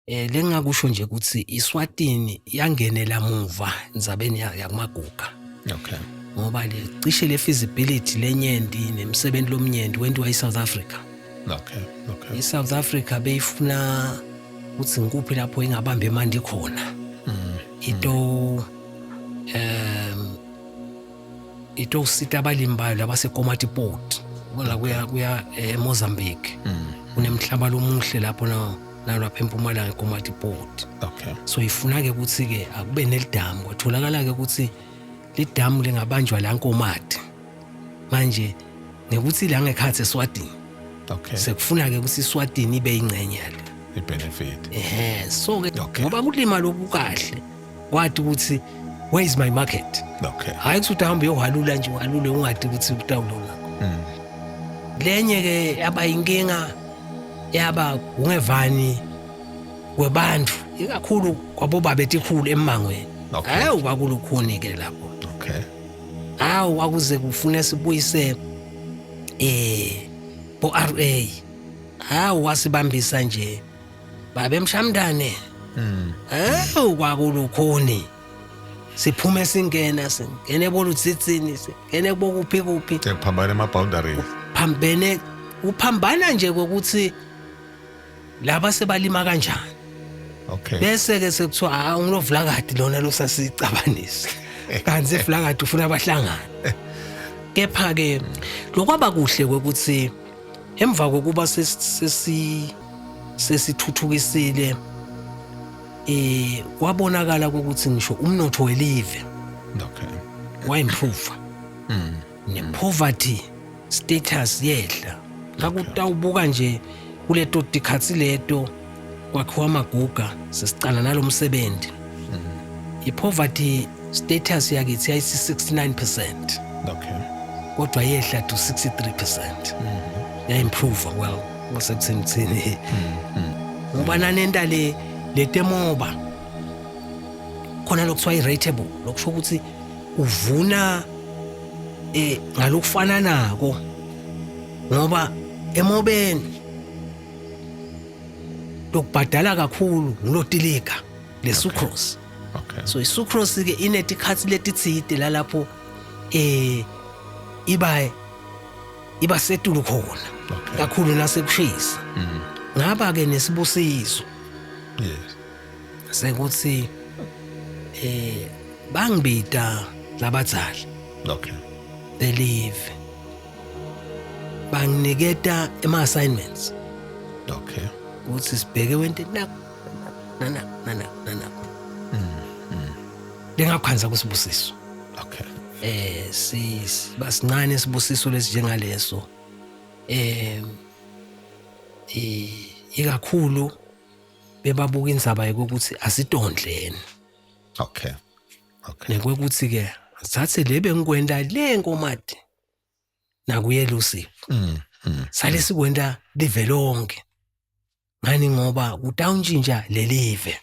lengakusho nje ukuthi iSwatini yangenela muva endzabeni yakumaguga. Okay. Ngoba cishe le feasibility lenyenti nemisebenzi lomnyenti wentiwa eSouth Africa. Okay. eSouth Africa beyifuna ukuthi ngikuphi lapho ingabamba imandi khona. Ito sita abalimi bayo labaseKomati Port. Bona kuya eMozambique. Kunemhlaba lomuhle lapho nalapha eMpumalanga eKomati Port. Okay. So ifuna ke ukuthi ke akube nelidamu kwatholakala ke ukuthi lidamu lingabanjwa la eNkomati. Manje ngekuthi la ngekhathi eSwatini. Okay. Sekufuna ke ukuthi iSwatini ibe ingcenye yale. I-benefit. So ke ngoba kulima lokhu kahle kwathi ukuthi where is my market? Okay. Hayi ukuthi uhambe uyohalula nje uhalule ungadi ukuthi utawulona. Lenye ke yaba inkinga yaba ungevani kwebantu ikakhulu kwabobaba etikhulu emangweni. Hayi kwakulukhuni ke lapho. Okay. Hawu akuze kufune sibuyise bo RA. Hawu wasibambisa nje babe Mshamdane. Hawu kwakulukhuni. Siphume singene bolutsitsini singene bokuphi. Kuphambana ama-boundaries. Uphambana nje ukuthi laba sebalima kanjani. Okay. Bese ke sekuthiwa ngilovlakadi lona losasicabanisa. Kanti evlakadi ufuna abahlangana. Kepha ke lokwaba kuhle ukuthi emva kokuba sesithuthukisile kwabonakala ukuthi ngisho umnotho welive wa-improve. Ne-poverty status yehla. Ngakutawubuka nje kuleto tikhatsi leto kwakhiwa amaguga sesicala nalomsebenzi. I-poverty status yakithi yayisi-69%. Okay. Kodwa yehla to 63%. Ya-improve well wasekuthini. Ngoba nanenta letemoba khona lokuthiwa i-rateable lokusho ukuthi uvuna ngalokufana nako ngoba emobeni lokubhadala kakhulu ngilotiliga le-sucrose. Okay. So i-sucrose ke inetikhatsi letitsite lalapho iba setulu khona kakhulu nasekushisa. Ngaba ke nesibusiso. Yes. Sekuthi bangibita labadzali. Okay. They leave. Banginiketa ama-assignments. Okay. Ukuthi sibheke wente nana. Lengakhanza kusibusiso. Okay. Basincane isibusiso lesinjengaleso. Ikakhulu bebabuka indzaba yokuthi asidondleni. Okay. Nekwekuthi ke sathe lebe ngikwenda leNkomati nakuye luSipho. Sale sikwenda live lonke. Ngani ngoba utawuntshintsha lelive.